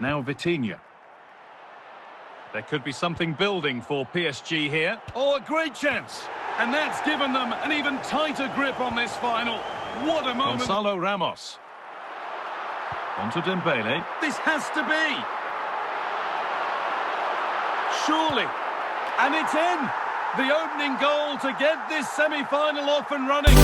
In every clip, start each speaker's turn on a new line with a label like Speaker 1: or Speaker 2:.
Speaker 1: Now Vitinha. There could be something building for PSG here. Oh, a great chance! And that's given them an even tighter grip on this final. What a moment! Gonzalo Ramos. On to Dembele. This has to be! Surely! And it's in! The opening goal to get this semi-final off and running.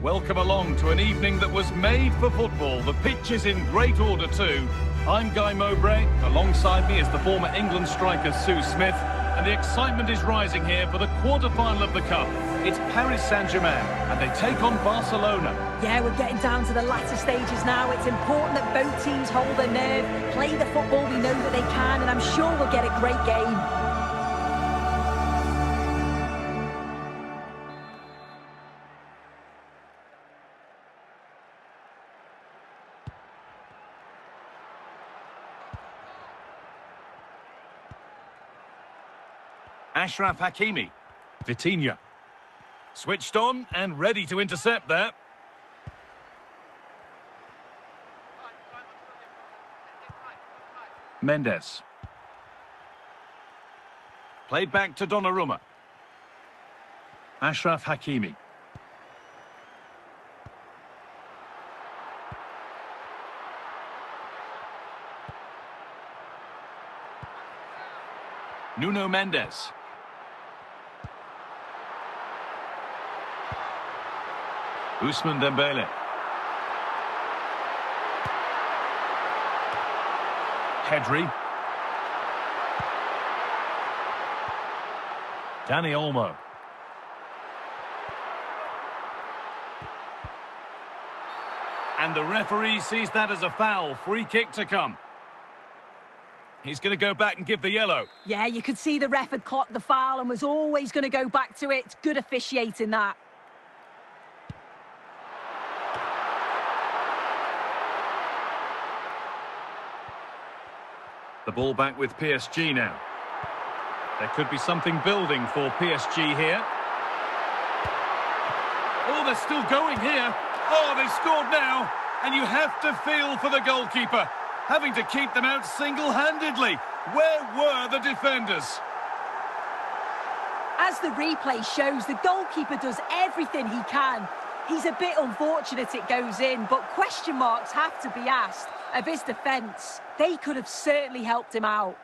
Speaker 1: Welcome along to an evening that was made for football. The pitch is in great order too. I'm Guy Mowbray. Alongside me is the former England striker Sue Smith. And the excitement is rising here for the quarter-final of the Cup. It's Paris Saint-Germain and they take on Barcelona.
Speaker 2: Yeah, we're getting down to the latter stages now. It's important that both teams hold their nerve, play the football we know that they can, and I'm sure we'll get a great game.
Speaker 1: Achraf Hakimi. Vitinha. Switched on and ready to intercept that. Mendes. Played back to Donnarumma. Achraf Hakimi. Nuno Mendes. Ousmane Dembele. Pedri. Dani Olmo. And the referee sees that as a foul. Free kick to come. He's going to go back and give the yellow.
Speaker 2: Yeah, you could see the ref had clocked the foul and was always going to go back to it. Good officiating that.
Speaker 1: The ball back with PSG now. There could be something building for PSG here. Oh, they're still going here. Oh, they've scored now. And you have to feel for the goalkeeper, having to keep them out single-handedly. Where were the defenders?
Speaker 2: As the replay shows, the goalkeeper does everything he can. He's a bit unfortunate it goes in, but question marks have to be asked of his defence. They could have certainly helped him out.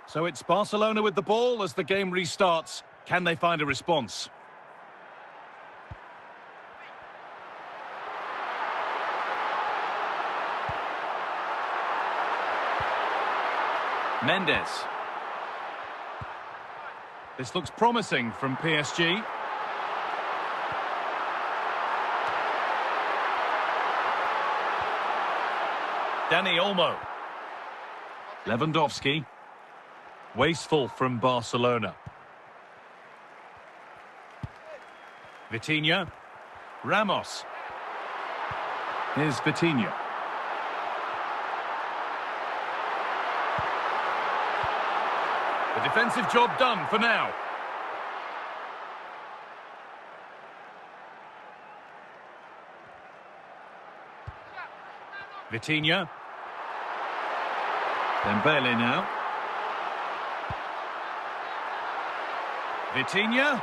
Speaker 1: So it's Barcelona with the ball as the game restarts. Can they find a response? Mendes. This looks promising from PSG. Dani Olmo. Lewandowski. Wasteful from Barcelona. Vitinha. Ramos. Here's Vitinha. The defensive job done for now. Vitinha. Dembele now. Vitinha.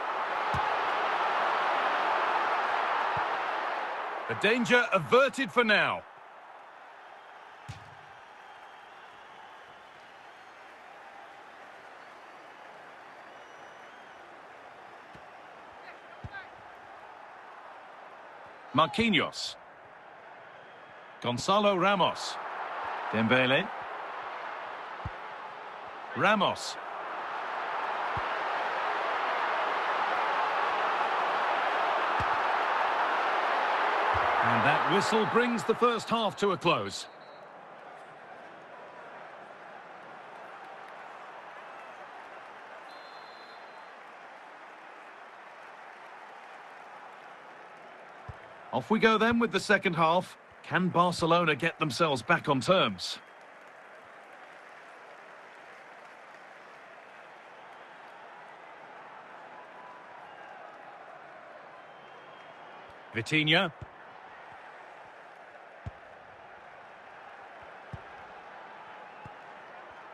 Speaker 1: The danger averted for now. Marquinhos. Gonzalo Ramos. Dembele. Ramos. And that whistle brings the first half to a close. Off we go then with the second half. Can Barcelona get themselves back on terms? Vitinha.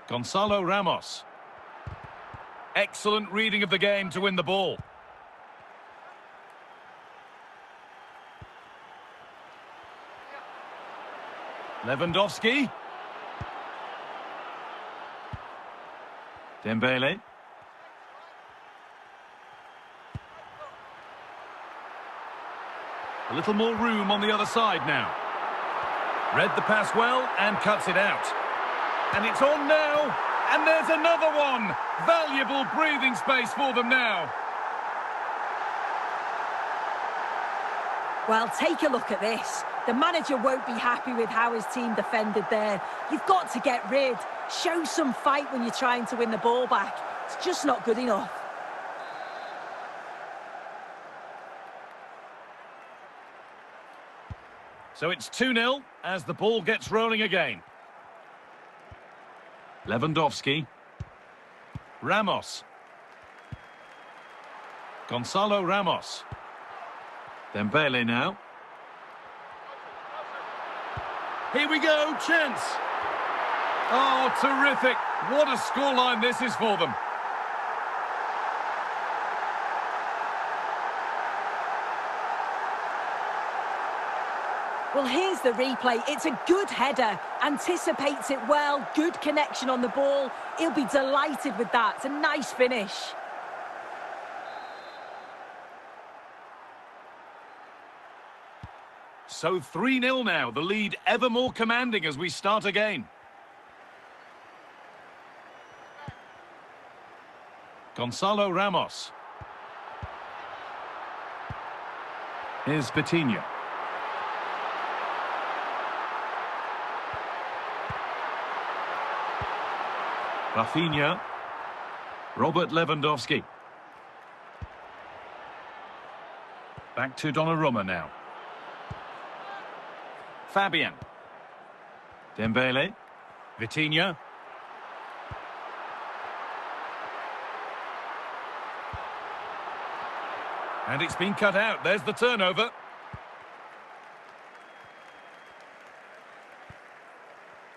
Speaker 1: Gonzalo Ramos. Excellent reading of the game to win the ball. Lewandowski. Dembele. A little more room on the other side now. Read the pass well and cuts it out. And it's on now. And there's another one. Valuable breathing space for them now.
Speaker 2: Well, take a look at this. The manager won't be happy with how his team defended there. You've got to get rid. Show some fight when you're trying to win the ball back. It's just not good enough.
Speaker 1: So it's 2-0 as the ball gets rolling again. Lewandowski. Ramos. Gonzalo Ramos. Dembele now. Here we go, chance. Oh, terrific. What a scoreline this is for them.
Speaker 2: Well, here's the replay. It's a good header. Anticipates it well. Good connection on the ball. He'll be delighted with that. It's a nice finish.
Speaker 1: So 3-0 now. The lead ever more commanding as we start again. Gonzalo Ramos. Here's Vitinha. Rafinha. Robert Lewandowski. Back to Donnarumma now. Fabian. Dembele. Vitinha. And it's been cut out. There's the turnover.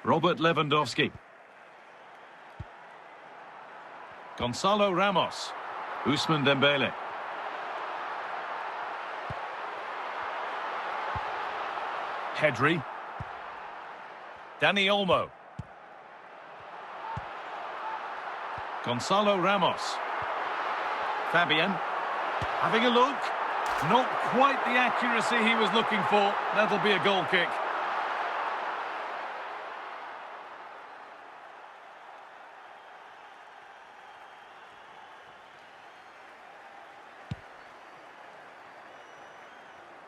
Speaker 1: Robert Lewandowski. Gonzalo Ramos. Ousmane Dembele. Pedri. Dani Olmo. Gonzalo Ramos. Fabian. Having a look. Not quite the accuracy he was looking for. That'll be a goal kick.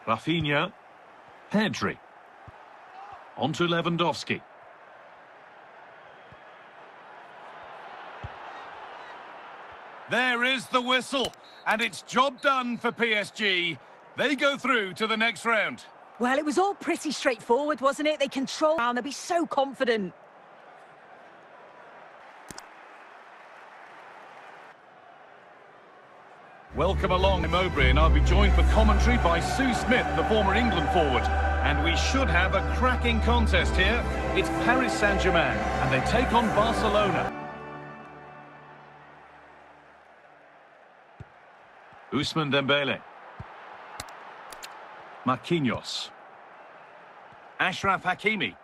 Speaker 1: Rafinha. Pedri. On to Lewandowski. There is the whistle, and it's job done for PSG. They go through to the next round.
Speaker 2: Well, it was all pretty straightforward, wasn't it? They control and they'll be so confident.
Speaker 1: Welcome along, Mowbray, and I'll be joined for commentary by Sue Smith, the former England forward. And we should have a cracking contest here. It's Paris Saint-Germain, and they take on Barcelona. Ousmane Dembele. Marquinhos. Achraf Hakimi.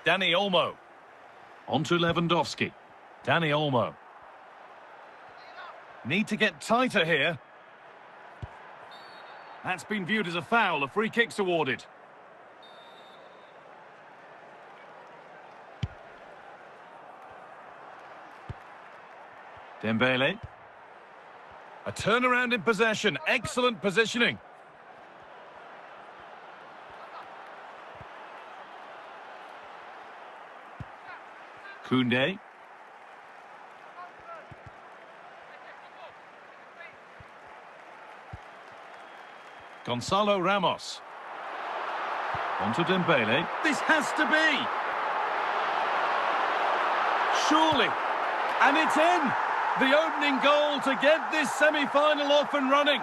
Speaker 1: Dani Olmo. On to Lewandowski. Dani Olmo. Need to get tighter here. That's been viewed as a foul. A free kick's awarded. Dembele. A turnaround in possession. Excellent positioning. Koundé. Gonzalo Ramos. Onto Dembele. This has to be. Surely. And it's in. The opening goal to get this semi-final off and running.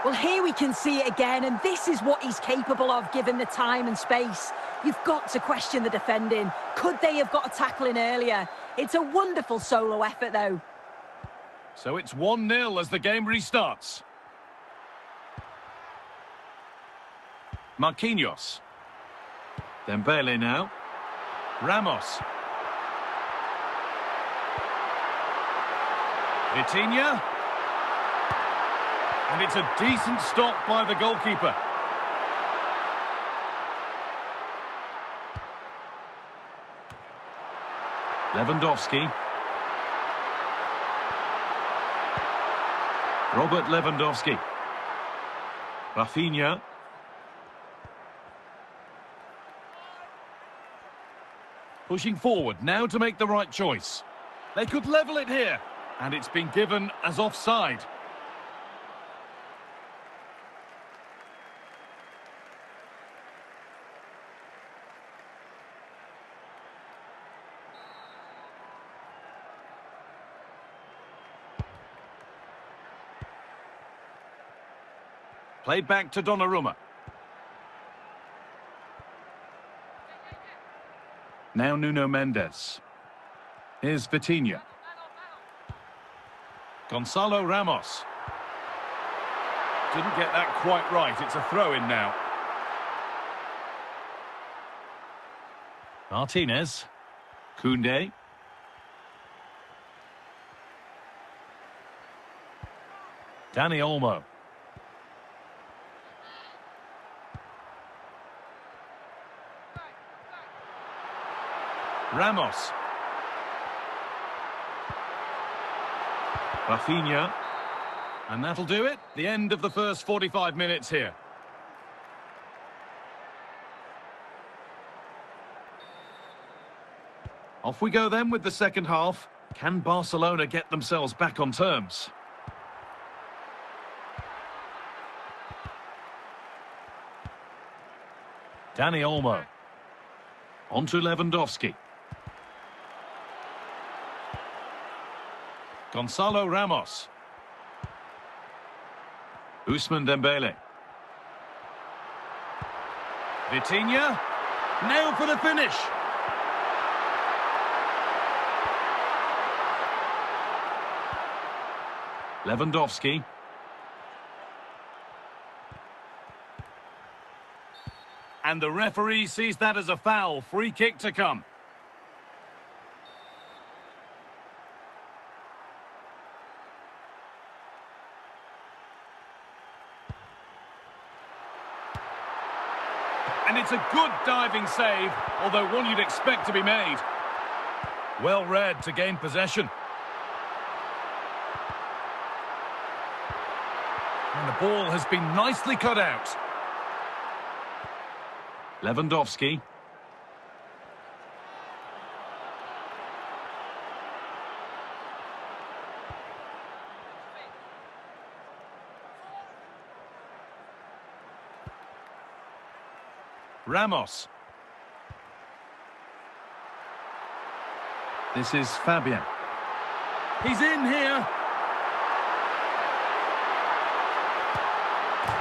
Speaker 2: Well, here we can see it again, and this is what he's capable of given the time and space. You've got to question the defending. Could they have got a tackle in earlier? It's a wonderful solo effort, though.
Speaker 1: So it's 1-0 as the game restarts. Marquinhos. Dembele now. Ramos. Vitinha. And it's a decent stop by the goalkeeper. Lewandowski. Robert Lewandowski. Rafinha. Pushing forward now to make the right choice. They could level it here. And it's been given as offside. Played back to Donnarumma. Now Nuno Mendes. Here's Vitinha. Gonzalo Ramos. Didn't get that quite right. It's a throw-in now. Martinez. Koundé. Dani Olmo. Ramos. Rafinha. And that'll do it. The end of the first 45 minutes here. Off we go then with the second half. Can Barcelona get themselves back on terms? Dani Olmo. Onto Lewandowski. Gonzalo Ramos. Ousmane Dembele. Vitinha. Now for the finish. Lewandowski. And the referee sees that as a foul. Free kick to come. And it's a good diving save, although one you'd expect to be made. Well read to gain possession. And the ball has been nicely cut out. Lewandowski. Ramos. This is Fabian. He's in here.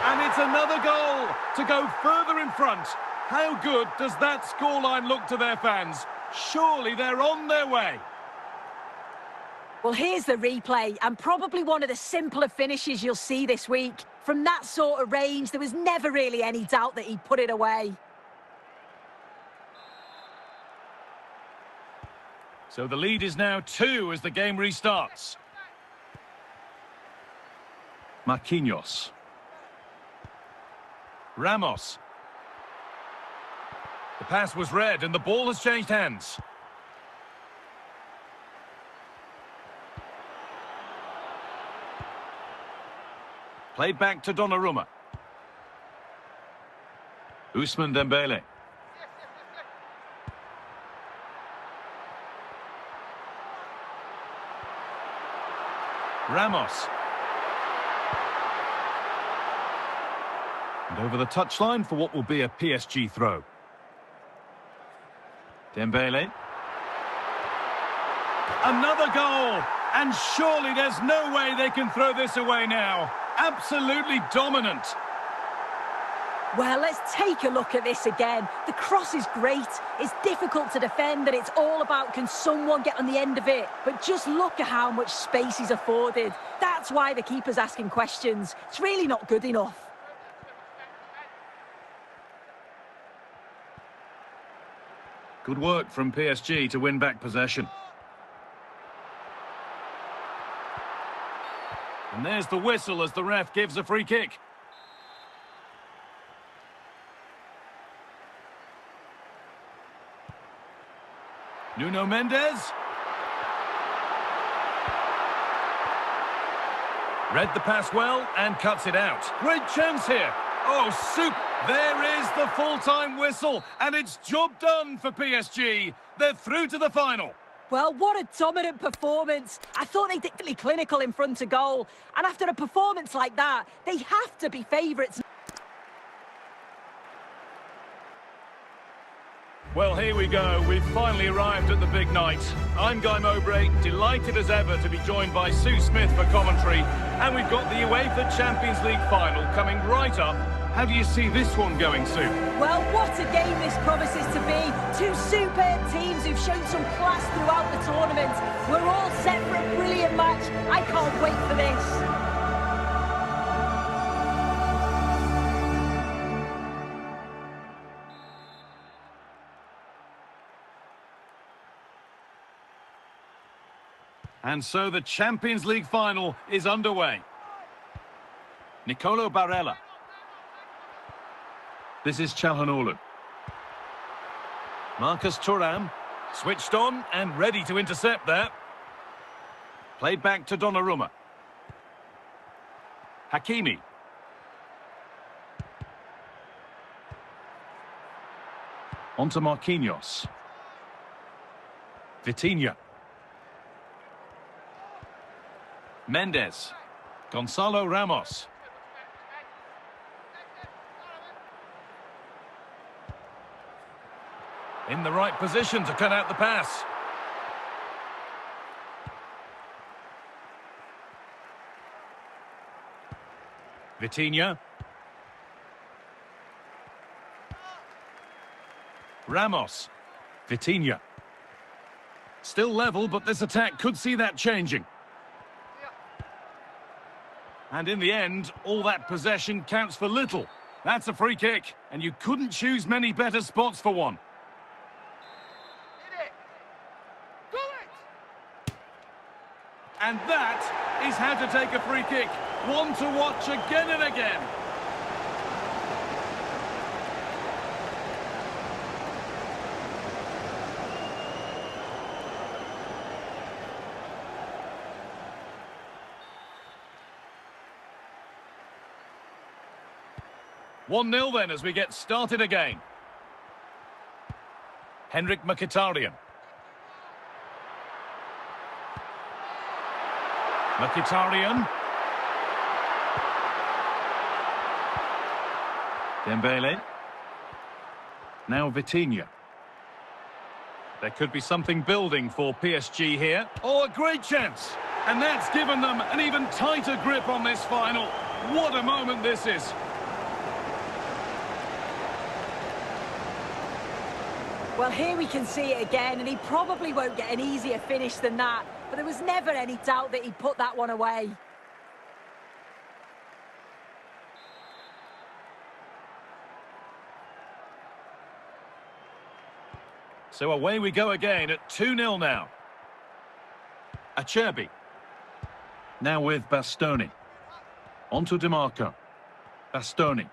Speaker 1: And it's another goal to go further in front. How good does that scoreline look to their fans? Surely they're on their way.
Speaker 2: Well, here's the replay, and probably one of the simpler finishes you'll see this week. From that sort of range, there was never really any doubt that he'd put it away.
Speaker 1: So the lead is now 2 as the game restarts. Marquinhos. Ramos. The pass was read and the ball has changed hands. Played back to Donnarumma. Ousmane Dembele. Ramos. And over the touchline for what will be a PSG throw. Dembele. Another goal! And surely there's no way they can throw this away now. Absolutely dominant.
Speaker 2: Well, let's take a look at this again. The cross is great. It's difficult to defend, and it's all about can someone get on the end of it. But just look at how much space he's afforded. That's why the keeper's asking questions. It's really not good enough.
Speaker 1: Good work from PSG to win back possession. And there's the whistle as the ref gives a free kick. Nuno Mendes. Read the pass well and cuts it out. Great chance here. Oh, soup. There is the full-time whistle, and it's job done for PSG. They're through to the final.
Speaker 2: Well, what a dominant performance. I thought they did really clinical in front of goal. And after a performance like that, they have to be favourites.
Speaker 1: Well, here we go. We've finally arrived at the big night. I'm Guy Mowbray, delighted as ever to be joined by Sue Smith for commentary. And we've got the UEFA Champions League final coming right up. How do you see this one going, Sue?
Speaker 2: Well, what a game this promises to be. Two superb teams who've shown some class throughout the tournament. We're all set for a brilliant match. I can't wait for this.
Speaker 1: And so the Champions League final is underway. Nicolo Barella. This is Çalhanoğlu. Marcus Thuram, switched on and ready to intercept that. Played back to Donnarumma. Hakimi. On to Marquinhos. Vitinha. Mendes. Gonzalo Ramos. In the right position to cut out the pass. Vitinha. Ramos. Vitinha. Still level, but this attack could see that changing. And in the end, all that possession counts for little. That's a free kick, and you couldn't choose many better spots for one. And that is how to take a free kick. One to watch again and again. One 0 then as we get started again. Henrik Mkhitaryan. Mkhitaryan. Dembele. Now Vitinha. There could be something building for PSG here. Oh, a great chance! And that's given them an even tighter grip on this final. What a moment this is.
Speaker 2: Well, here we can see it again, and he probably won't get an easier finish than that. But there was never any doubt that he'd put that one away.
Speaker 1: So away we go again at 2-0 now. Acerbi. Now with Bastoni. On to DiMarco. Bastoni.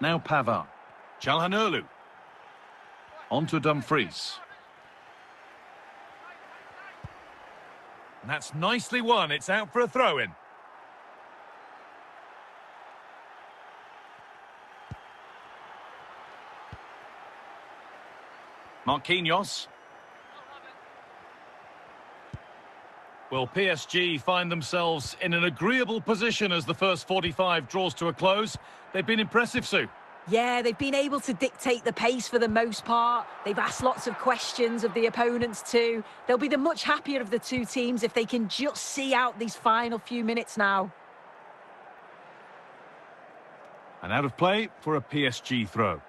Speaker 1: Now Pavard. Çalhanoğlu. On to Dumfries. And that's nicely won. It's out for a throw-in. Marquinhos. Well, PSG find themselves in an agreeable position as the first 45 draws to a close. They've been impressive, Sue.
Speaker 2: Yeah, they've been able to dictate the pace for the most part. They've asked lots of questions of the opponents too. They'll be the much happier of the two teams if they can just see out these final few minutes now.
Speaker 1: And out of play for a PSG throw.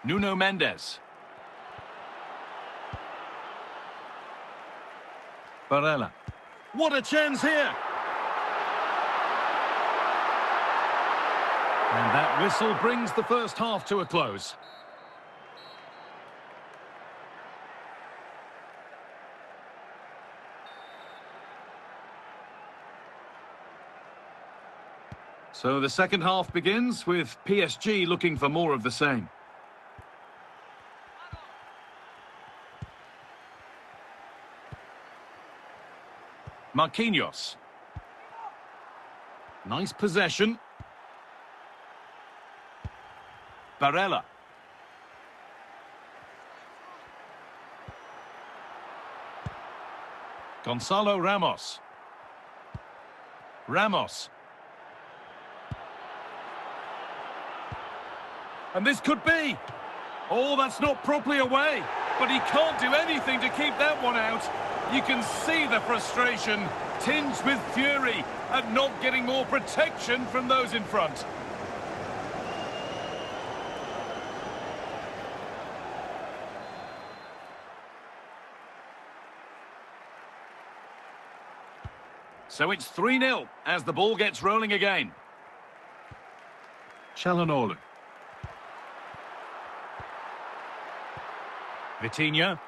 Speaker 1: Nuno Mendes. Barella. What a chance here! And that whistle brings the first half to a close. So the second half begins with PSG looking for more of the same. Marquinhos. Nice possession. Barella. Gonzalo Ramos. Ramos. And this could be. Oh, that's not properly away. But he can't do anything to keep that one out. You can see the frustration, tinged with fury, at not getting more protection from those in front. So it's 3-0 as the ball gets rolling again. Çalhanoğlu. Vitinha.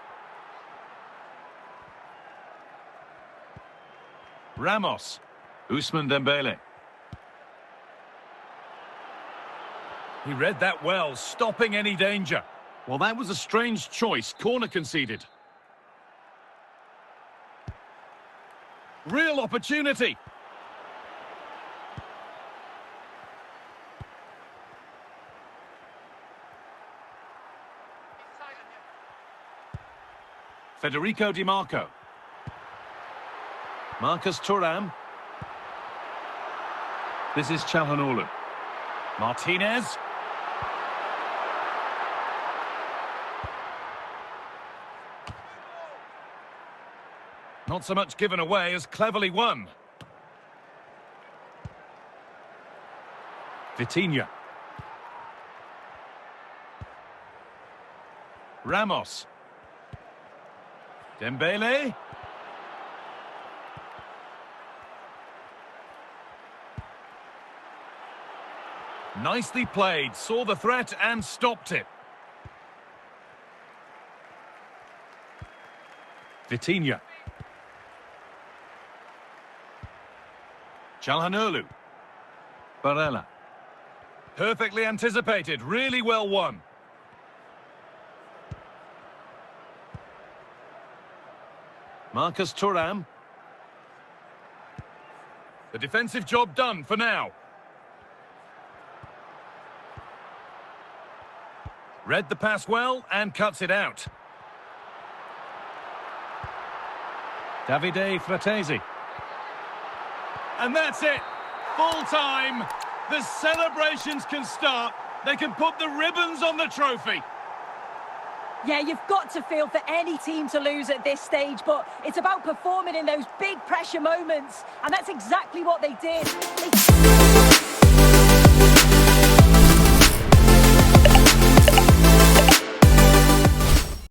Speaker 1: Ramos. Ousmane Dembele. He read that well, stopping any danger. Well, that was a strange choice. Corner conceded. Real opportunity. Federico Di Marco. Marcus Thuram. This is Çalhanoğlu. Martinez. Not so much given away as cleverly won. Vitinha. Ramos. Dembele. Nicely played, saw the threat and stopped it. Vitinha. Çalhanoğlu. Barella. Perfectly anticipated, really well won. Marcus Thuram. The defensive job done for now. Read the pass well and cuts it out. Davide Fratesi. And that's it. Full time. The celebrations can start. They can put the ribbons on the trophy.
Speaker 2: Yeah, you've got to feel for any team to lose at this stage, but it's about performing in those big pressure moments, and that's exactly what they did.